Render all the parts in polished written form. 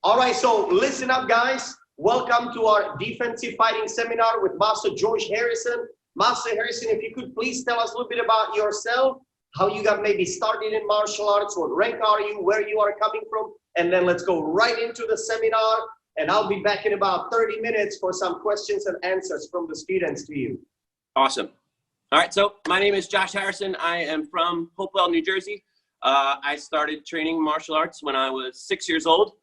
All right, so listen up, guys. Welcome to our defensive fighting seminar with Master George Harrison. Master Harrison, if you could please tell us a little bit about yourself, how you got maybe started in martial arts, what rank are you, where you are coming from, and then let's go right into the seminar. And I'll be back in about 30 minutes for some questions and answers from the students to you. Awesome. All right, so my name is Josh Harrison. I am from Hopewell, New Jersey. I started training martial arts when I was 6 years old,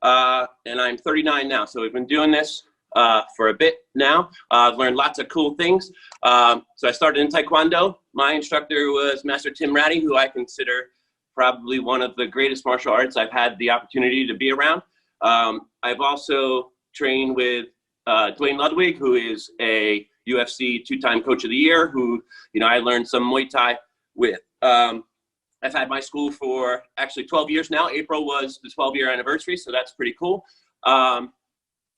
and I'm 39 now. So we've been doing this for a bit now. I've learned lots of cool things. So I started in Taekwondo. My instructor was Master Tim Ratty, who I consider probably one of the greatest martial arts I've had the opportunity to be around. I've also trained with Dwayne Ludwig, who is a UFC two-time coach of the year, who, you know, I learned some Muay Thai with. I've had my school for actually 12 years now. April was the 12-year anniversary, so that's pretty cool.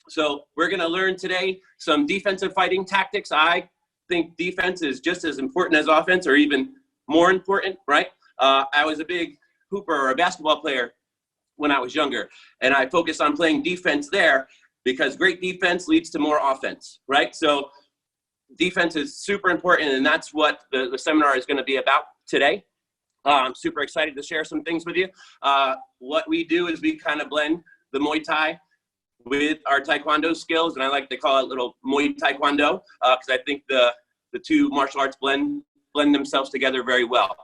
So we're going to learn today some defensive fighting tactics. I think defense is just as important as offense, or even more important, right? I was a big hooper or a basketball player when I was younger, and I focused on playing defense there because great defense leads to more offense, right? So defense is super important, and that's what the seminar is going to be about today. I'm super excited to share some things with you. What we do is we kind of blend the Muay Thai with our Taekwondo skills, and I like to call it little Muay Taekwondo because I think the two martial arts blend themselves together very well.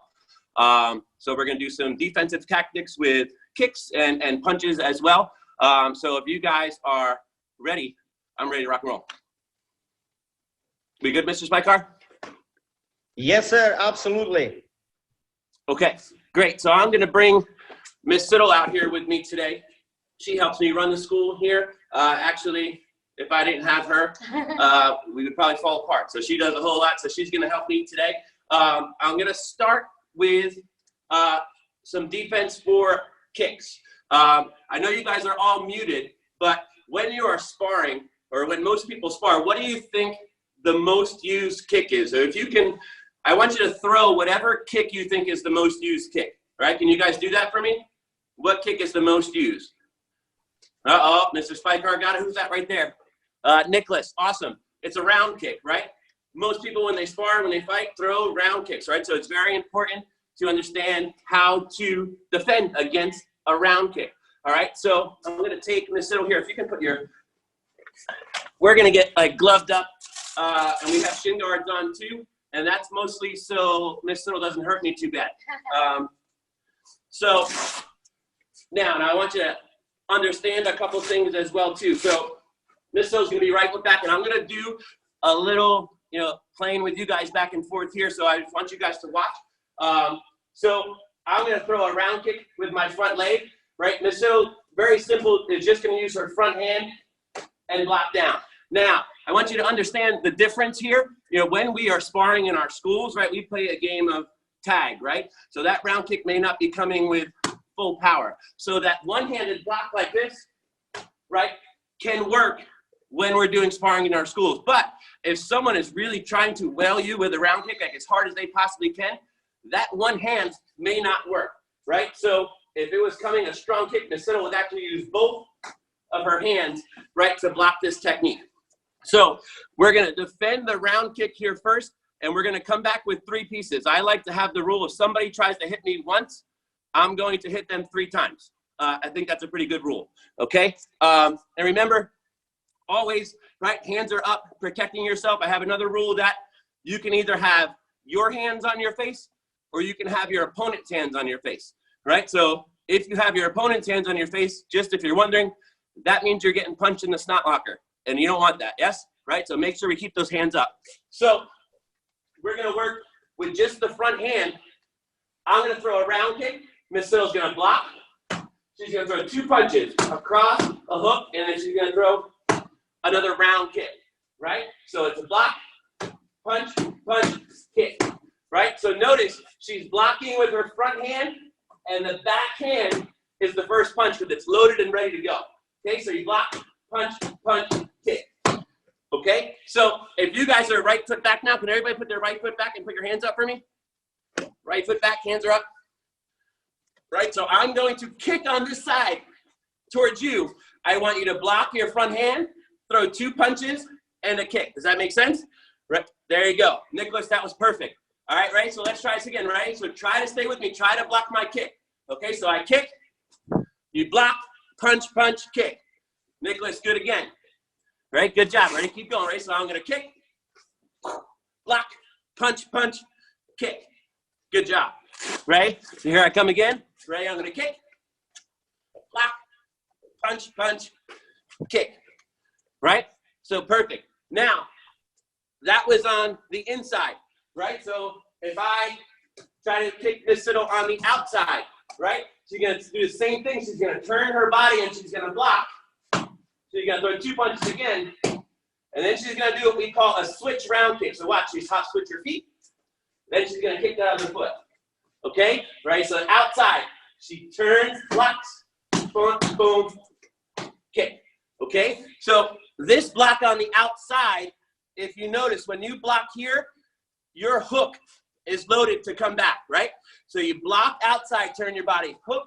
So we're going to do some defensive tactics with kicks and punches as well. So if you guys are ready, I'm ready to rock and roll. We good, Mr. Spikar? Yes, sir. Absolutely. Okay, great. So I'm going to bring Miss Siddle out here with me today. She helps me run the school here. Actually, if I didn't have her, we would probably fall apart. So she does a whole lot. So she's going to help me today. I'm going to start with some defense for kicks. I know you guys are all muted, but when you are sparring, or when most people spar, what do you think the most used kick is? So if you can, I want you to throw whatever kick you think is the most used kick, right? Can you guys do that for me? What kick is the most used? Uh-oh, Mr. Spikar got it. Who's that right there? Nicholas, awesome. It's a round kick, right? Most people, when they spar, when they fight, throw round kicks, right? So it's very important to understand how to defend against a round kick. All right, so I'm going to take Miss Siddle here. If you can put your, we're going to get like gloved up, and we have shin guards on too, and that's mostly so Miss Siddle doesn't hurt me too bad. So now I want you to understand a couple things as well too. So Miss Siddle's going to be right foot back, and I'm going to do a little, you know, playing with you guys back and forth here. So I just want you guys to watch. So I'm going to throw a round kick with my front leg, right? Miss Siddle, very simple, is just going to use her front hand and block down. Now, I want you to understand the difference here. You know, when we are sparring in our schools, right, we play a game of tag, right? So that round kick may not be coming with full power. So that one-handed block like this, right, can work when we're doing sparring in our schools. But if someone is really trying to whale you with a round kick, like as hard as they possibly can, that one hand may not work, right? So if it was coming a strong kick, Miss Siddle would actually use both of her hands, right, to block this technique. So we're going to defend the round kick here first, and we're going to come back with 3 pieces. I like to have the rule, if somebody tries to hit me once, I'm going to hit them 3 times. I think that's a pretty good rule, okay? And remember, always, right, hands are up, protecting yourself. I have another rule that you can either have your hands on your face or you can have your opponent's hands on your face, right? So if you have your opponent's hands on your face, just if you're wondering, that means you're getting punched in the snot locker, and you don't want that, yes? Right, so make sure we keep those hands up. So we're gonna work with just the front hand. I'm gonna throw a round kick. Miss Siddle's gonna block. She's gonna throw 2 punches, across, a hook, and then she's gonna throw another round kick, right? So it's a block, punch, punch, kick, right? So notice she's blocking with her front hand, and the back hand is the first punch because it's loaded and ready to go. Okay, so you block, punch, punch, kick. Okay, so if you guys are right foot back now, can everybody put their right foot back and put your hands up for me? Right foot back, hands are up. Right, so I'm going to kick on this side towards you, I want you to block your front hand, throw 2 punches, and a kick. Does that make sense? Right, there you go. Nicholas, that was perfect. All right, right? So let's try this again, right? So try to stay with me. Try to block my kick. Okay, so I kick, you block, punch, punch, kick. Nicholas, good again. Right, good job. Ready? Keep going, right? So I'm going to kick, block, punch, punch, kick. Good job. Right? So here I come again. Ready? I'm going to kick, block, punch, punch, kick. Right? So perfect. Now, that was on the inside, right? So if I try to kick Miss Siddle on the outside, right? She's going to do the same thing. She's going to turn her body and she's going to block. So you're going to throw 2 punches again. And then she's going to do what we call a switch round kick. So watch, she's hot switch her feet. Then she's going to kick that other foot. Okay? Right? So outside, she turns, blocks, boom, boom, kick. Okay? So this block on the outside, if you notice, when you block here, your hook is loaded to come back, right? So you block outside, turn your body, hook,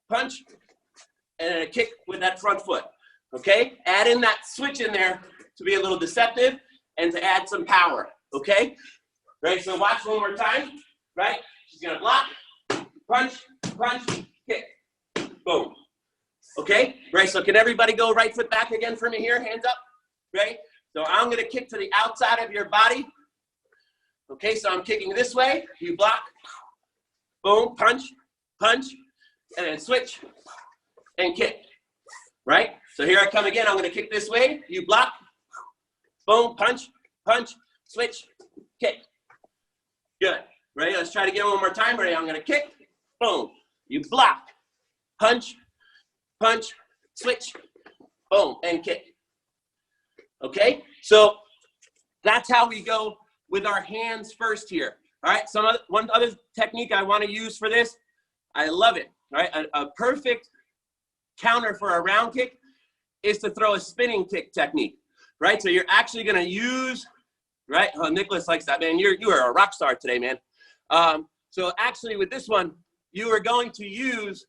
punch, and then a kick with that front foot, okay? Add in that switch in there to be a little deceptive and to add some power, okay? Right, so watch one more time, right? She's gonna block, punch, punch, kick, boom. Okay, right, so can everybody go right foot back again for me here, hands up, right? So I'm going to kick to the outside of your body. Okay, so I'm kicking this way. You block. Boom, punch, punch, and then switch and kick. Right? So here I come again. I'm going to kick this way. You block. Boom, punch, punch, switch, kick. Good. Ready? Let's try to get one more time. Ready? I'm going to kick. Boom. You block. Punch, punch, switch, boom, and kick. Okay, so that's how we go with our hands first here. All right, one other technique I want to use for this, I love it. All right, a perfect counter for a round kick is to throw a spinning kick technique. Right, so you're actually going to use, right? Oh, Nicholas likes that, man. You are a rock star today, man. So actually, with this one, you are going to use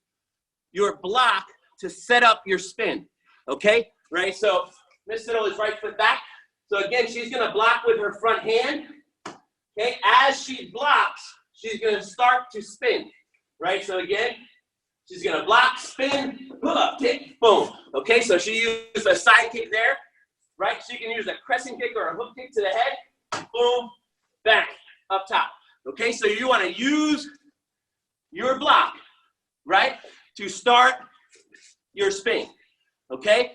your block to set up your spin. Okay, right? So Miss Siddle is right foot back. So again, she's going to block with her front hand. Okay, as she blocks, she's going to start to spin. Right, so again, she's going to block, spin, pull up, kick, boom. Okay, so she used a side kick there. Right, she can use a crescent kick or a hook kick to the head. Boom, bang, up top. Okay, so you want to use your block, right, to start your spin. Okay,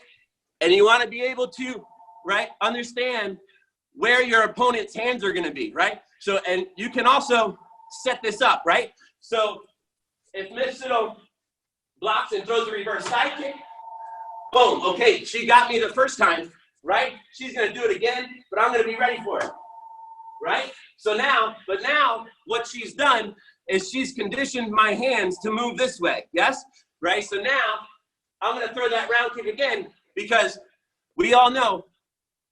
and you want to be able to, right, understand where your opponent's hands are going to be, right? So, and you can also set this up, right? So, if Miss Siddle blocks and throws a reverse side kick, boom, okay, she got me the first time, right? She's going to do it again, but I'm going to be ready for it, right? So now, what she's done is she's conditioned my hands to move this way, yes? Right? So now, I'm going to throw that round kick again because we all know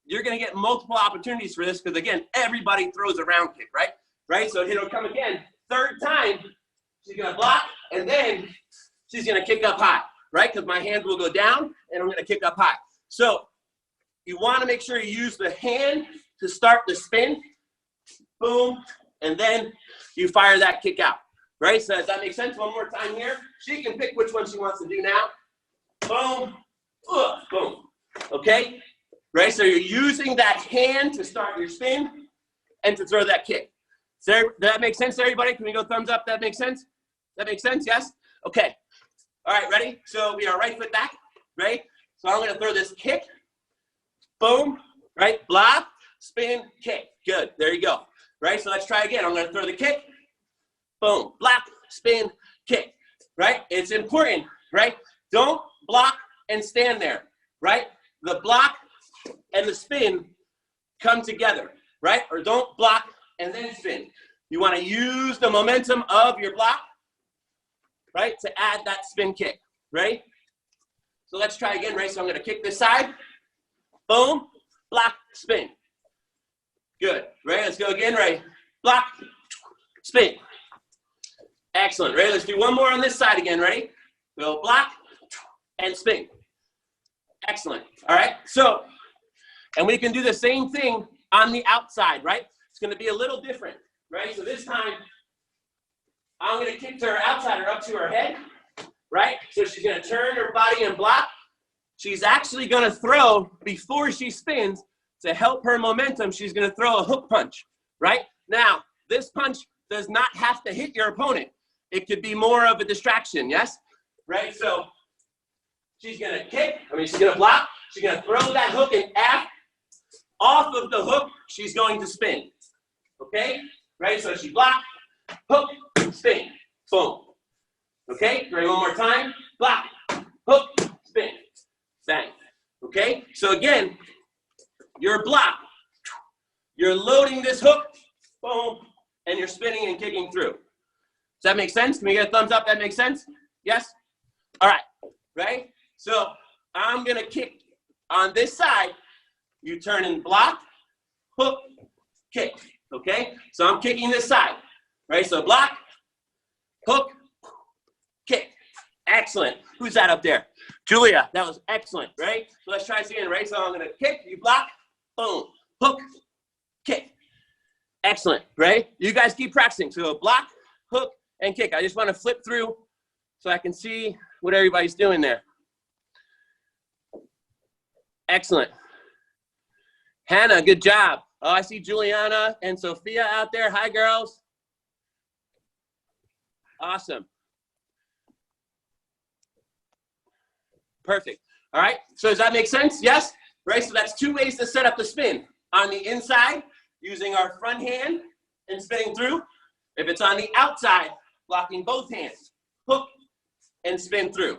you're going to get multiple opportunities for this because, again, everybody throws a round kick, right? Right? So it'll come again. Third time, she's going to block, and then she's going to kick up high, right? Because my hands will go down, and I'm going to kick up high. So you want to make sure you use the hand to start the spin. Boom. And then you fire that kick out, right? So does that make sense? One more time here. She can pick which one she wants to do now. Boom. Boom. Okay? Right? So you're using that hand to start your spin and to throw that kick. So does that make sense to everybody? Can we go thumbs up? That makes sense? That makes sense? Yes? Okay. All right, ready? So we are right foot back, right? So I'm going to throw this kick. Boom. Right? Block, spin, kick. Good. There you go. Right? So let's try again. I'm going to throw the kick. Boom. Block, spin, kick. Right? It's important, right? Don't block and stand there, right? The block and the spin come together, right? Or don't block and then spin. You want to use the momentum of your block, right, to add that spin kick, right? So let's try again, right? So I'm going to kick this side. Boom. Block, spin. Good. Ready? Let's go again. Ready? Block, spin. Excellent. Ready? Let's do one more on this side again. Ready? Go block, and spin. Excellent. All right. So, and we can do the same thing on the outside, right? It's going to be a little different, right? So this time, I'm going to kick to her outside or up to her head, right? So she's going to turn her body and block. She's actually going to throw before she spins to help her momentum. She's going to throw a hook punch, right? Now, this punch does not have to hit your opponent. It could be more of a distraction, yes? Right? So she's going to kick. She's going to block. She's going to throw that hook and off of the hook, she's going to spin. Okay? Right? So she block, hook, spin. Boom. Okay? Ready one more time. Block, hook, spin. Bang. Okay? So again, your block, you're loading this hook, boom, and you're spinning and kicking through. Does that make sense? Can we get a thumbs up? That makes sense? Yes? All right. Right? So I'm going to kick on this side. You turn and block, hook, kick. Okay? So I'm kicking this side. Right? So block, hook, kick. Excellent. Who's that up there? Julia. That was excellent. Right? So let's try this again. Right? So I'm going to kick, you block, boom, hook, kick. Excellent. Right? You guys keep practicing. So block, hook, and kick. I just want to flip through so I can see what everybody's doing there. Excellent. Hannah, good job. Oh, I see Juliana and Sophia out there. Hi, girls. Awesome. Perfect. All right. So does that make sense? Yes? Right. So that's two ways to set up the spin. On the inside, using our front hand and spinning through. If it's on the outside, blocking both hands, hook and spin through.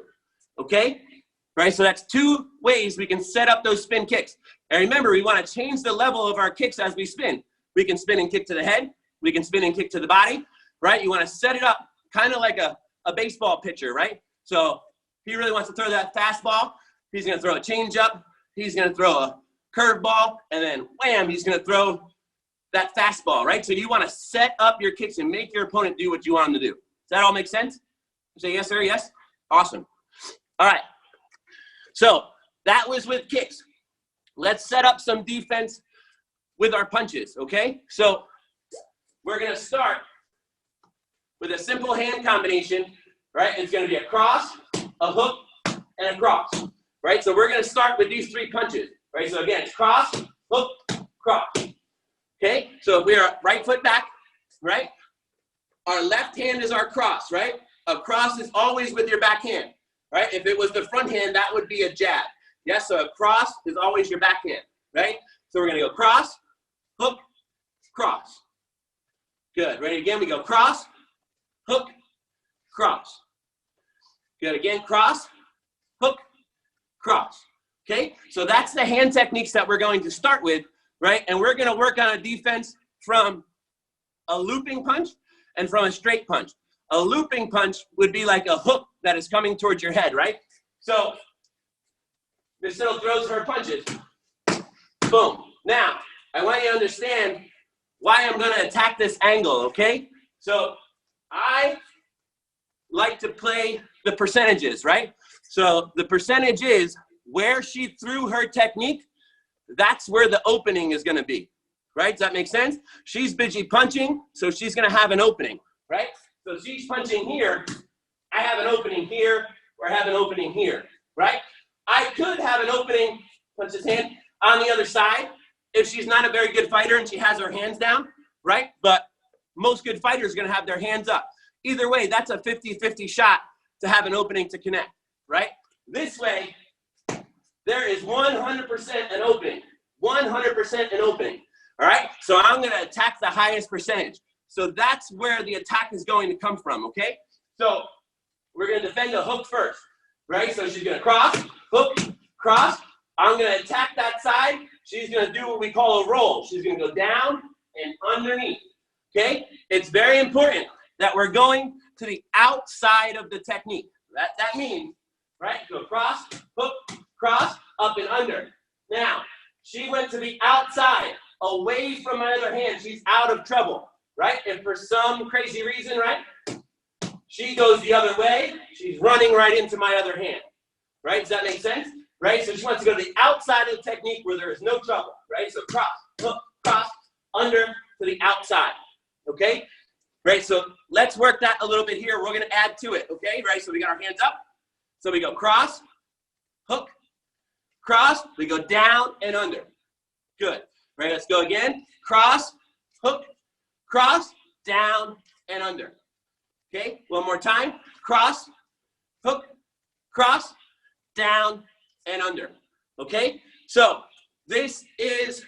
Okay? Right? So that's two ways we can set up those spin kicks. And remember, we want to change the level of our kicks as we spin. We can spin and kick to the head. We can spin and kick to the body. Right? You want to set it up kind of like a baseball pitcher, right? So if he really wants to throw that fastball, he's going to throw a changeup. He's going to throw a curveball. And then wham, he's going to throw that fastball, right? So you want to set up your kicks and make your opponent do what you want him to do. Does that all make sense? Say yes, sir, yes? Awesome. All right. So that was with kicks. Let's set up some defense with our punches, okay? So we're going to start with a simple hand combination, right? It's going to be a cross, a hook, and a cross, right? So we're going to start with these three punches, right? So again, it's cross, hook, cross. Okay, so if we are right foot back, right? Our left hand is our cross, right? A cross is always with your back hand, right? If it was the front hand, that would be a jab. Yes, so a cross is always your back hand, right? So we're going to go cross, hook, cross. Good. Ready again? We go cross, hook, cross. Good. Again, cross, hook, cross. Okay, so that's the hand techniques that we're going to start with. Right? And we're going to work on a defense from a looping punch and from a straight punch. A looping punch would be like a hook that is coming towards your head, right? So Miss Siddle throws her punches. Boom. Now, I want you to understand why I'm going to attack this angle, okay? So I like to play the percentages, right? So the percentage is where she threw her technique. That's where the opening is going to be, right? Does that make sense? She's busy punching, so she's going to have an opening, right? So she's punching here. I have an opening here, or I have an opening here, right? I could have an opening, punch his hand, on the other side if she's not a very good fighter and she has her hands down, right? But most good fighters are going to have their hands up. Either way, that's a 50-50 shot to have an opening to connect, right? This way, there is 100% an opening, 100% an opening, all right? So I'm going to attack the highest percentage. So that's where the attack is going to come from, okay? So we're going to defend the hook first, right? So she's going to cross, hook, cross. I'm going to attack that side. She's going to do what we call a roll. She's going to go down and underneath, okay? It's very important that we're going to the outside of the technique. That means, right, go cross, hook, cross, up and under. Now, she went to the outside, away from my other hand. She's out of trouble, right? And for some crazy reason, right, she goes the other way. She's running right into my other hand, right? Does that make sense? Right? So she wants to go to the outside of the technique where there is no trouble, right? So cross, hook, cross, under to the outside, okay? Right, so let's work that a little bit here. We're gonna add to it, okay? Right, so we got our hands up. So we go cross, hook, cross, we go down and under. Good, right, let's go again. Cross, hook, cross, down and under. Okay, one more time. Cross, hook, cross, down and under. Okay, so this is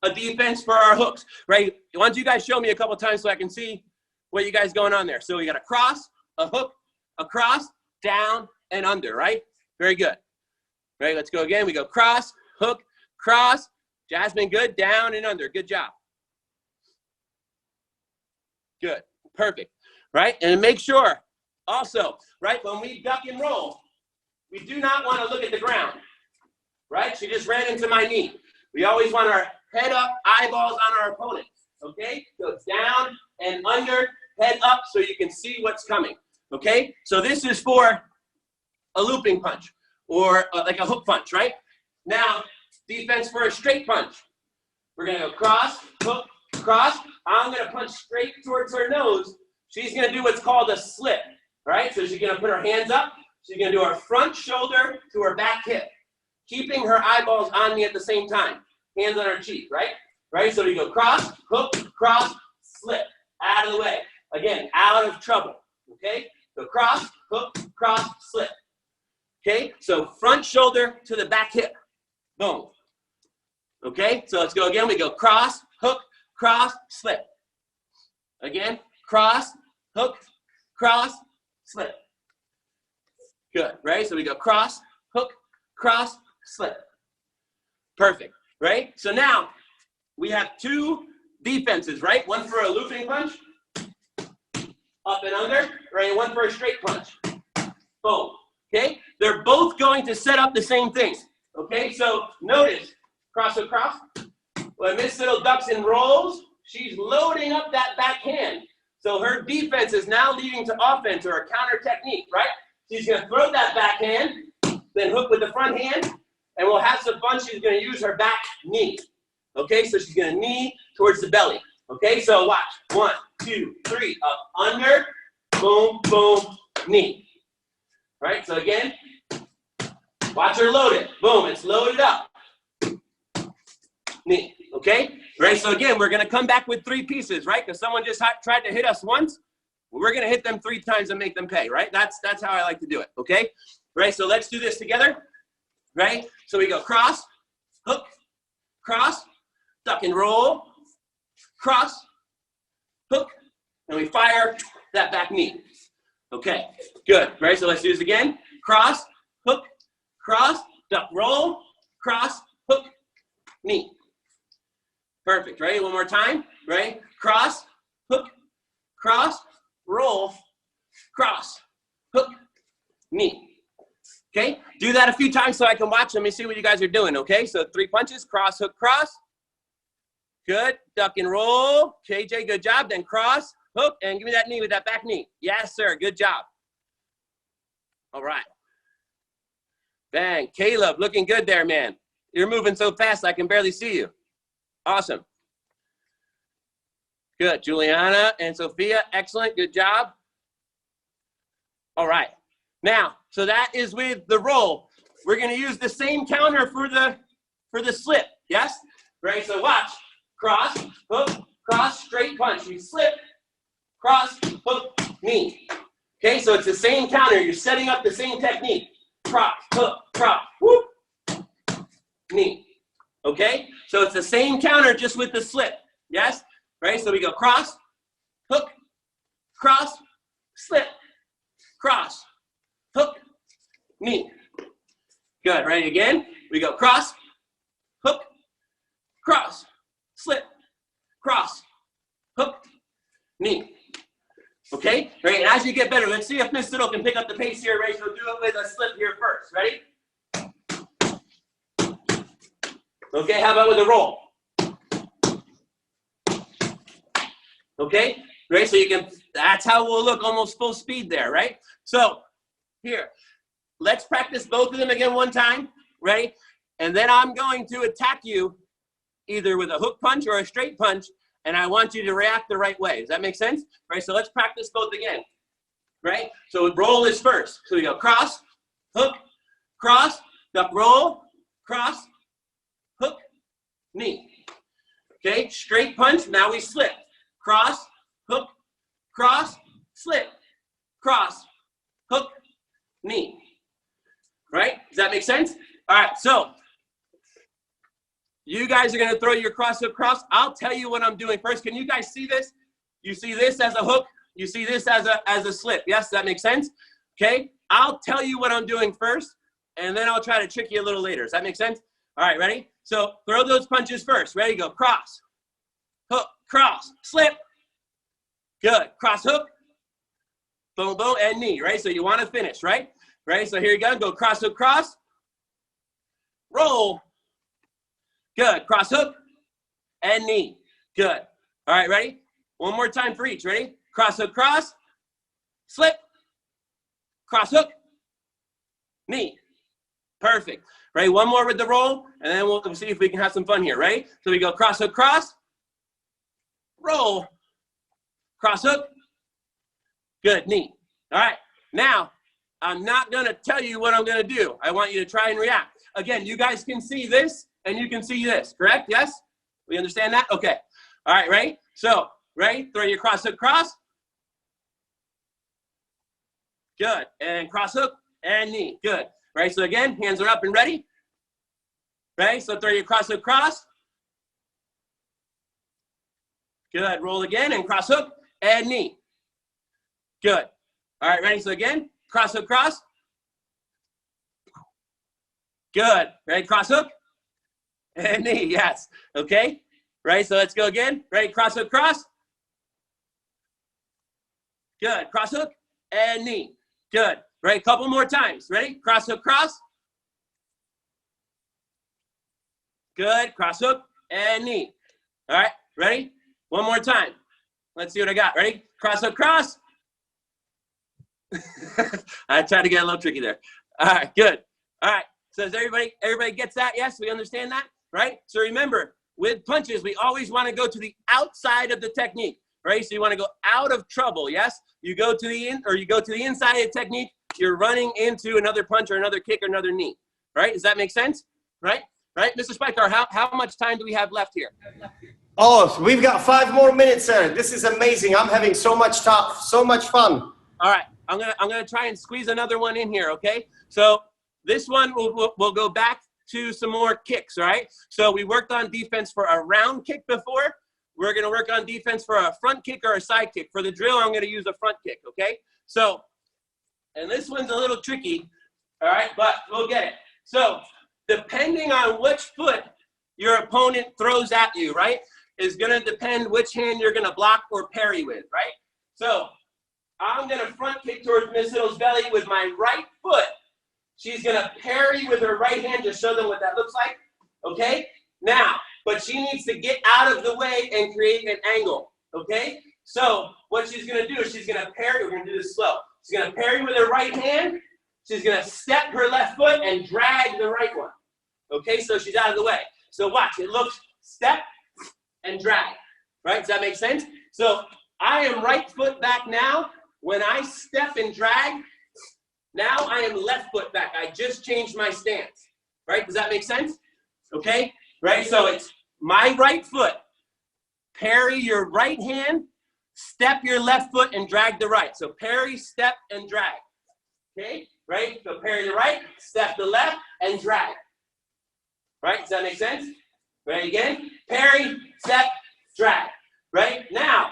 a defense for our hooks, right? Why don't you guys show me a couple times so I can see what you guys going on there. So we got a cross, a hook, a cross, down and under, right? Very good. Right, let's go again. We go cross, hook, cross. Jasmine, good. Down and under. Good job. Good. Perfect. Right, and make sure also, right, when we duck and roll, we do not want to look at the ground. Right, she just ran into my knee. We always want our head up, eyeballs on our opponent. Okay, so it's down and under, head up so you can see what's coming. Okay, so this is for a looping punch or like a hook punch, right? Now, defense for a straight punch. We're gonna go cross, hook, cross. I'm gonna punch straight towards her nose. She's gonna do what's called a slip, right? So she's gonna put her hands up. She's gonna do her front shoulder to her back hip, keeping her eyeballs on me at the same time. Hands on her cheek, right? Right, so we go cross, hook, cross, slip, out of the way. Again, out of trouble, okay? So cross, hook, cross, slip. Okay, so front shoulder to the back hip. Boom. Okay, so let's go again. We go cross, hook, cross, slip. Again, cross, hook, cross, slip. Good, right? So we go cross, hook, cross, slip. Perfect, right? So now we have two defenses, right? One for a looping punch, up and under, right? One for a straight punch. Boom. Okay? They're both going to set up the same thing. Okay? So notice, cross across. When Miss Little ducks and rolls, she's loading up that backhand. So her defense is now leading to offense or a counter technique, right? She's going to throw that backhand, then hook with the front hand, and we'll have some fun. She's going to use her back knee. Okay? So she's going to knee towards the belly. Okay? So watch. 1, 2, 3. Up, under, boom, boom, knee. Right, so again, watch her load it. Boom, it's loaded up. Knee, okay? Right, so again, we're gonna come back with 3 pieces, right? Because someone just tried to hit us once, we're gonna hit them 3 times and make them pay, right? That's how I like to do it, okay? Right, so let's do this together, right? So we go cross, hook, cross, duck and roll, cross, hook, and we fire that back knee. Okay, good, right? So let's do this again. Cross, hook, cross, duck, roll, cross, hook, knee. Perfect, right? One more time, right? Cross, hook, cross, roll, cross, hook, knee. Okay, do that a few times so I can watch. Let me see what you guys are doing, okay? So 3 punches, cross, hook, cross. Good, duck and roll. KJ, good job. Then cross, hook, and give me that knee with that back knee. Yes, sir. Good job. All right. Bang. Caleb, looking good there, man. You're moving so fast, I can barely see you. Awesome. Good. Juliana and Sophia, excellent. Good job. All right. Now, so that is with the roll. We're going to use the same counter for the slip. Yes? Right? So watch. Cross, hook, cross, straight punch. You slip. Cross, hook, knee. Okay, so it's the same counter. You're setting up the same technique. Cross, hook, whoop, knee. Okay, so it's the same counter just with the slip. Yes? Right, so we go cross, hook, cross, slip, cross, hook, knee. Good, ready again? We go cross, hook, cross, slip, cross, hook, knee. Okay, right, and as you get better, let's see if Miss Little can pick up the pace here, right? So do it with a slip here first, ready? Okay, how about with a roll? Okay, right, so you can, that's how we'll look almost full speed there, right? So, here, let's practice both of them again one time. Ready? And then I'm going to attack you either with a hook punch or a straight punch, and I want you to react the right way. Does that make sense? Right, so let's practice both again. Right? So roll is first. So we go cross, hook, cross, duck, roll, cross, hook, knee. Okay, straight punch, now we slip. Cross, hook, cross, slip, cross, hook, knee. Right? Does that make sense? All right, so you guys are going to throw your cross, hook, cross. I'll tell you what I'm doing first. Can you guys see this? You see this as a hook. You see this as a slip. Yes, that makes sense? Okay, I'll tell you what I'm doing first, and then I'll try to trick you a little later. Does that make sense? All right, ready? So throw those punches first. Ready, go. Cross, hook, cross, slip. Good. Cross, hook, boom, boom, and knee, right? So you want to finish, right? Right, so here you go. Go cross, hook, cross. Roll. Good. Cross, hook, and knee. Good. All right, ready? One more time for each. Ready? Cross, hook, cross. Slip. Cross, hook, knee. Perfect. Right, one more with the roll, and then we'll see if we can have some fun here, right? So we go cross, hook, cross. Roll. Cross, hook. Good, knee. All right, now, I'm not going to tell you what I'm going to do. I want you to try and react. Again, you guys can see this, and you can see this, correct? Yes? We understand that? Okay. All right, ready? So, ready? Throw your cross, hook, cross. Good. And cross, hook, and knee. Good. Right, so again, hands are up and ready. Right, so throw your cross, hook, cross. Good. Roll again, and cross, hook, and knee. Good. All right, ready? So again, cross, hook, cross. Good. Ready? Cross, hook, and knee. Yes. Okay. Right. So let's go again. Ready? Cross, hook, cross. Good. Cross, hook, and knee. Good. Right. Couple more times. Ready? Cross, hook, cross. Good. Cross, hook, and knee. All right. Ready? One more time. Let's see what I got. Ready? Cross, hook, cross. I tried to get a little tricky there. All right, good. All right, so does everybody gets that? Yes, we understand that, right? So remember, with punches, we always want to go to the outside of the technique, right? So you want to go out of trouble, yes? You go to the inside of the technique, you're running into another punch or another kick or another knee, right? Does that make sense? Right? Right? Mr. Spiker, how much time do we have left here? Oh, we've got 5 more minutes, sir. This is amazing. I'm having so much fun. All right, I'm gonna try and squeeze another one in here, okay? So this one we'll go back to some more kicks, all right? So we worked on defense for a round kick before. We're gonna work on defense for a front kick or a side kick. For the drill, I'm gonna use a front kick, okay? So, and this one's a little tricky, all right, but we'll get it. So, depending on which foot your opponent throws at you, right, is gonna depend which hand you're gonna block or parry with, right? So, I'm going to front kick towards Miss Little's belly with my right foot. She's going to parry with her right hand to show them what that looks like. Okay? Now, but she needs to get out of the way and create an angle. Okay? So what she's going to do is she's going to parry. We're going to do this slow. She's going to parry with her right hand. She's going to step her left foot and drag the right one. Okay? So she's out of the way. So watch. It looks step and drag. Right? Does that make sense? So I am right foot back now. When I step and drag, now I am left foot back. I just changed my stance, right? Does that make sense? Okay, right? So it's my right foot. Parry your right hand, step your left foot, and drag the right. So parry, step, and drag. Okay, right? So parry the right, step the left, and drag. Right? Does that make sense? Right again? Parry, step, drag. Right? Now,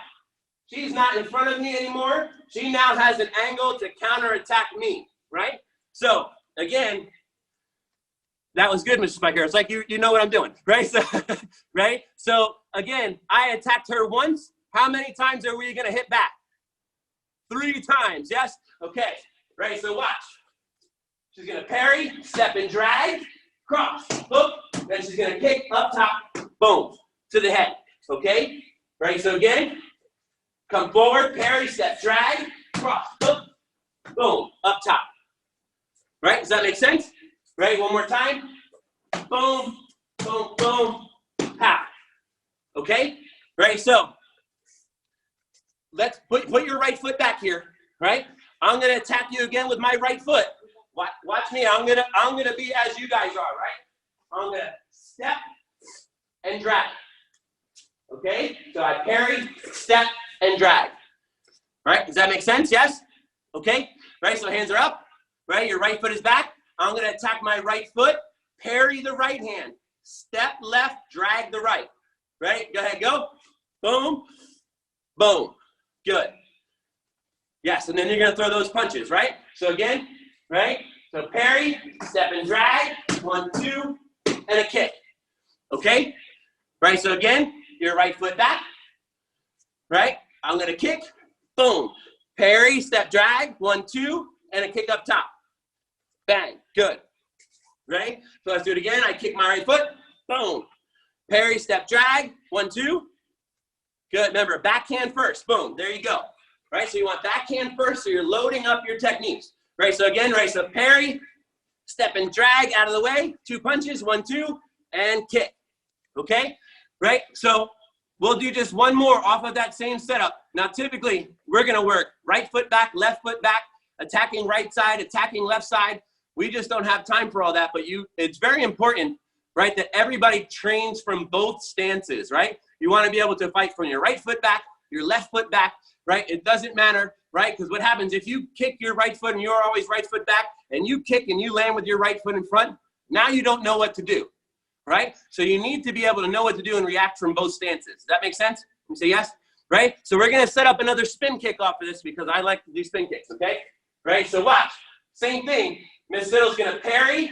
she's not in front of me anymore. She now has an angle to counterattack me, right? So, again, that was good, Mr. Spiker. It's like you know what I'm doing, right? So, right? So, again, I attacked her once. How many times are we going to hit back? 3 times, yes? Okay, right? So, watch. She's going to parry, step and drag, cross, hook, then she's going to kick up top, boom, to the head, okay? Right? So, again, come forward, parry, step, drag, cross, hook, boom, up top. Right? Does that make sense? Right? One more time. Boom, boom, boom, pow. Okay? Right? So let's put your right foot back here. Right? I'm gonna attack you again with my right foot. Watch me. I'm gonna be as you guys are. Right? I'm gonna step and drag. Okay? So I parry, step, and drag. Right? Does that make sense? Yes? Okay? Right? So hands are up. Right? Your right foot is back. I'm going to attack my right foot, parry the right hand, step left, drag the right. Right? Go ahead, go. Boom. Boom. Good. Yes, and then you're going to throw those punches, right? So again, right? So parry, step and drag, 1, 2, and a kick. Okay? Right? So again, your right foot back. Right? I'm going to kick. Boom. Parry, step, drag, 1, 2, and a kick up top. Bang. Good. Ready? So let's do it again. I kick my right foot. Boom. Parry, step, drag, 1, 2. Good. Remember, backhand first. Boom. There you go. Right? So you want backhand first, so you're loading up your techniques. Right? So again, right? So parry, step and drag out of the way. 2 punches, 1, 2, and kick. Okay? Right? So we'll do just one more off of that same setup. Now, typically, we're going to work right foot back, left foot back, attacking right side, attacking left side. We just don't have time for all that, but it's very important, right, that everybody trains from both stances, right? You want to be able to fight from your right foot back, your left foot back, right? It doesn't matter, right? Because what happens if you kick your right foot and you're always right foot back, and you kick and you land with your right foot in front, now you don't know what to do, right? So you need to be able to know what to do and react from both stances. Does that make sense? You say yes, right? So we're going to set up another spin kick off of this because I like to do spin kicks, okay? Right, so watch. Same thing. Miss Fiddle's going to parry,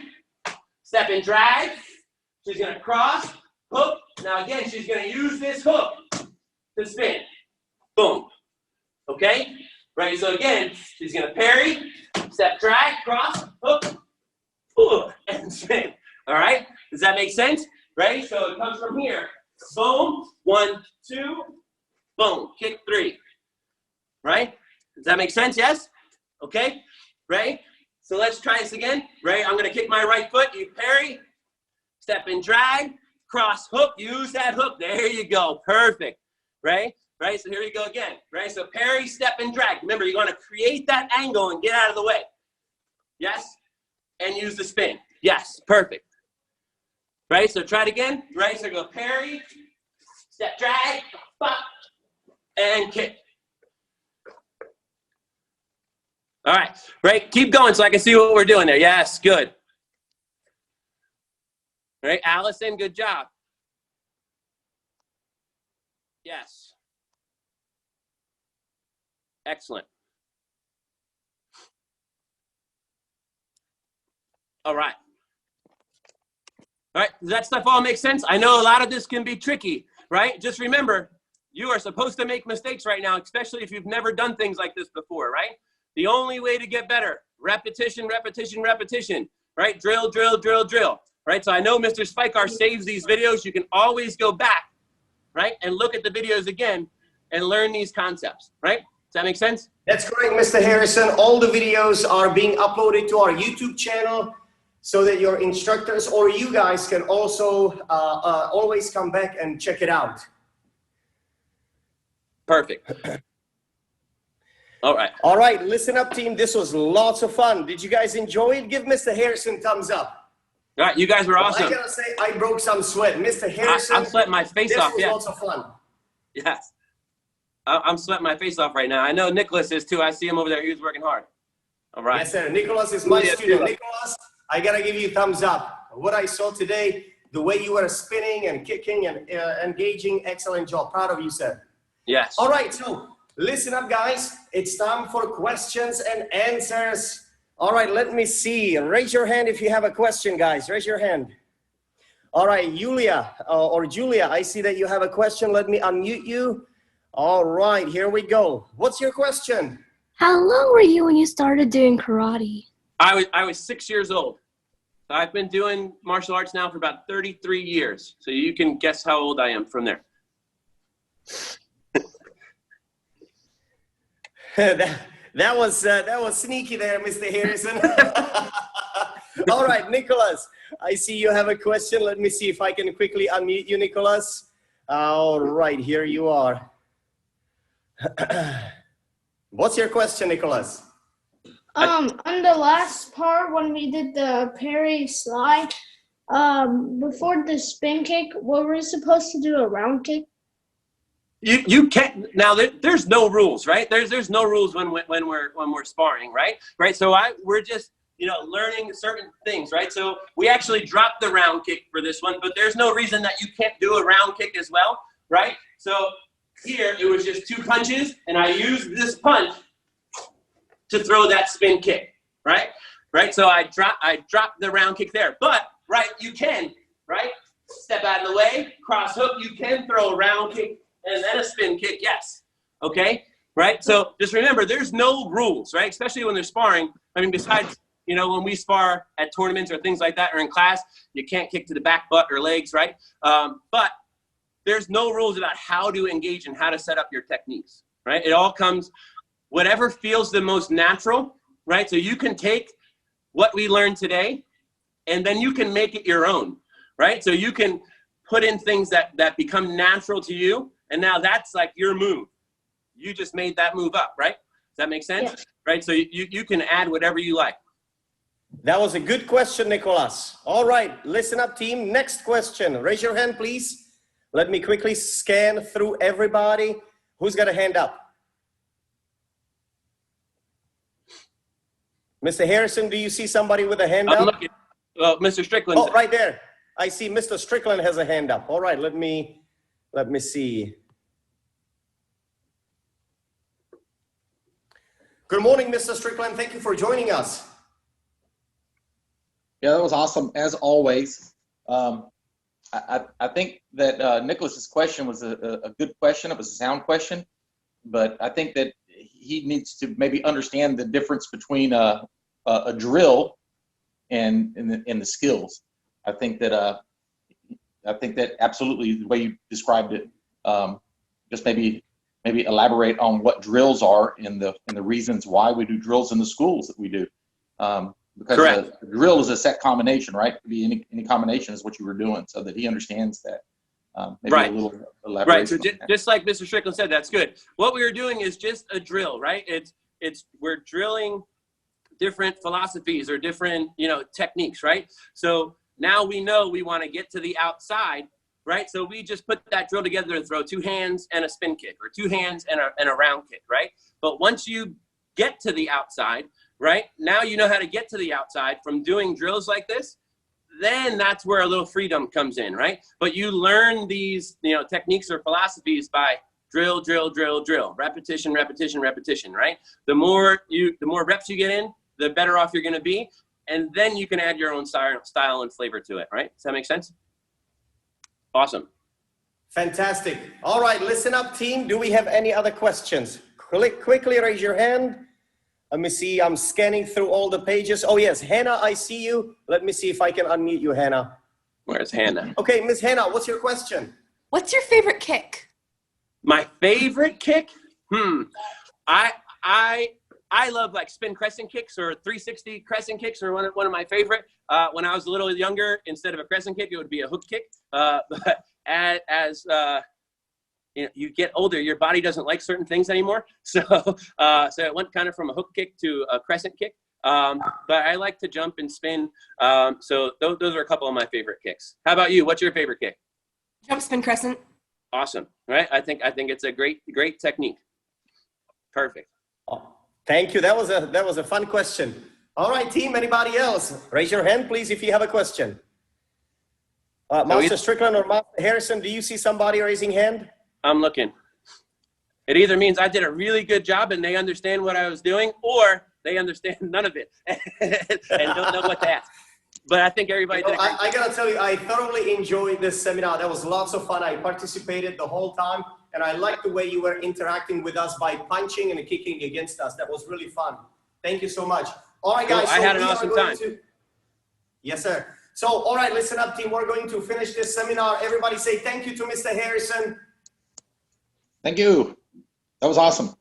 step and drag. She's going to cross, hook. Now again, she's going to use this hook to spin. Boom. Okay? Right, so again, she's going to parry, step, drag, cross, hook, and spin. All right? Does that make sense? Ready? So it comes from here. Boom. 1, 2. Boom. Kick 3. Right? Does that make sense? Yes? Okay? Ready? So let's try this again. Ready? I'm going to kick my right foot. You parry, step and drag, cross, hook. Use that hook. There you go. Perfect. Ready? Right? So here we go again. Right? So parry, step, and drag. Remember, you're going to create that angle and get out of the way. Yes? And use the spin. Yes. Perfect. Right? So try it again. Right? So go parry, step, drag, pop, and kick. All right. Right? Keep going so I can see what we're doing there. Yes. Good. All right. Allison, good job. Yes. Excellent. All right. All right. Does that stuff all make sense? I know a lot of this can be tricky, right? Just remember, you are supposed to make mistakes right now, especially if you've never done things like this before, right? The only way to get better, repetition, repetition, repetition, right? Drill, drill, drill, drill, right? So I know Mr. Spikar saves these videos. You can always go back, right? And look at the videos again and learn these concepts, right? Does that make sense? That's correct, Mr. Harrison. All the videos are being uploaded to our YouTube channel so that your instructors or you guys can also always come back and check it out. Perfect. All right. All right, listen up, team. This was lots of fun. Did you guys enjoy it? Give Mr. Harrison thumbs up. All right, you guys were awesome. I gotta say, I broke some sweat. Mr. Harrison, I'm sweating my face off. This was lots of fun. Yes. I'm sweating my face off right now. I know Nicholas is too. I see him over there. He was working hard. All right. Yes, sir. Nicholas is my student. Nicholas, I gotta give you thumbs up. What I saw today, the way you were spinning and kicking and engaging, excellent job. Proud of you, sir. Yes. All right, so listen up, guys. It's time for questions and answers. All right, let me see. Raise your hand if you have a question, guys. Raise your hand. All right, Julia, I see that you have a question. Let me unmute you. All right, here we go. What's your question? How long were you when you started doing karate? I was 6 years old. So I've been doing martial arts now for about 33 years. So you can guess how old I am from there. That was sneaky there, Mr. Harrison. All right, Nicholas, I see you have a question. Let me see if I can quickly unmute you, Nicholas. All right, here you are. What's your question, Nicholas? On the last part when we did the parry slide, before the spin kick, were we supposed to do a round kick? You can't now. There's no rules, right? There's no rules when we're sparring, right? So we're just learning certain things, right? So we actually dropped the round kick for this one, but there's no reason that you can't do a round kick as well, right? So here it was just 2 punches, and I used this punch to throw that spin kick, right? So I dropped the round kick there, but you can, right? Step out of the way, cross hook. You can throw a round kick and then a spin kick, yes. Okay, right? So just remember, there's no rules, right? Especially when they're sparring. I mean, besides, when we spar at tournaments or things like that or in class, you can't kick to the back, butt, or legs, right? But there's no rules about how to engage and how to set up your techniques, right? It all comes, whatever feels the most natural, right? So you can take what we learned today and then you can make it your own, right? So you can put in things that become natural to you, and now that's like your move. You just made that move up, right? Does that make sense? Yeah. Right, so you can add whatever you like. That was a good question, Nicholas. All right, listen up, team. Next question. Raise your hand, please. Let me quickly scan through everybody. Who's got a hand up? Mr. Harrison, do you see somebody with a hand up? Looking. Mr. Strickland. Oh, right there. I see Mr. Strickland has a hand up. All right, let me see. Good morning, Mr. Strickland. Thank you for joining us. Yeah, that was awesome, as always. I think that Nicholas's question was a good question. It was a sound question, but I think that he needs to maybe understand the difference between a drill and the skills. I think that absolutely the way you described it. Just maybe elaborate on what drills are and the reasons why we do drills in the schools that we do. Because correct. The drill is a set combination, right? It could be any combination is what you were doing, so that he understands that. Maybe right. A little elaboration. Right. So just like Mr. Strickland said, that's good. What we were doing is just a drill, right? We're drilling different philosophies or different techniques, right? So now we know we want to get to the outside, right? So we just put that drill together and throw 2 hands and a spin kick, or 2 hands and a round kick, right? But once you get to the outside, right, now you know how to get to the outside from doing drills like this, then that's where a little freedom comes in, right? But you learn these techniques or philosophies by drill, repetition, right? The more reps you get in, the better off you're going to be, and then you can add your own style and flavor to it, right? Does that make sense? Awesome. Fantastic. All right, listen up, team. Do we have any other questions? Quickly raise your hand. Let me see. I'm scanning through all the pages. Oh, yes. Hannah, I see you. Let me see if I can unmute you, Hannah. Where's Hannah? Okay, Miss Hannah, what's your question? What's your favorite kick? My favorite kick? I love like spin crescent kicks or 360 crescent kicks are one of my favorite. When I was a little younger, instead of a crescent kick, it would be a hook kick. But as you get older, your body doesn't like certain things anymore. So it went kind of from a hook kick to a crescent kick. But I like to jump and spin. So those are a couple of my favorite kicks. How about you? What's your favorite kick? Jump, spin, crescent. Awesome, right? I think it's a great technique. Perfect. Oh, thank you. That was a fun question. All right, team. Anybody else? Raise your hand, please, if you have a question. Master Strickland or Master Harrison, do you see somebody raising hand? I'm looking. It either means I did a really good job and they understand what I was doing, or they understand none of it and don't know what to ask. But I think everybody did. I gotta tell you, I thoroughly enjoyed this seminar. That was lots of fun. I participated the whole time, and I liked the way you were interacting with us by punching and kicking against us. That was really fun. Thank you so much. All right, guys. Cool. I had an awesome time. Yes, sir. So, all right, listen up, team. We're going to finish this seminar. Everybody say thank you to Mr. Harrison. Thank you. That was awesome.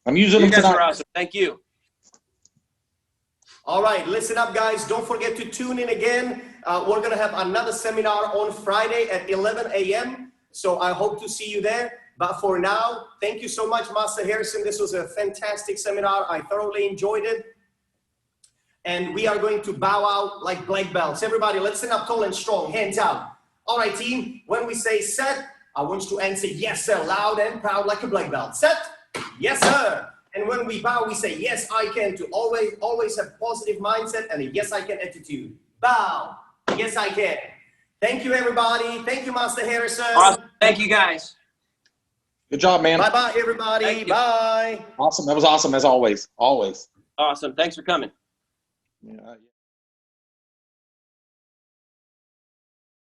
I'm using You them guys are tonight. awesome. Thank you. All right, listen up, guys. Don't forget to tune in again. We're going to have another seminar on Friday at 11 a.m. So I hope to see you there. But for now, thank you so much, Master Harrison. This was a fantastic seminar. I thoroughly enjoyed it. And we are going to bow out like black belts. Everybody, let's stand up tall and strong. Hands out. All right, team. When we say set, I want you to answer yes, sir, loud and proud like a black belt. Set. Yes, sir. And when we bow, we say, yes, I can, to always have positive mindset and a yes, I can attitude. Bow. Yes, I can. Thank you, everybody. Thank you, Master Harrison. Awesome. Thank you, guys. Good job, man. Bye-bye, everybody. Thank you. Bye. Awesome. That was awesome as always. Always. Awesome. Thanks for coming. Yeah.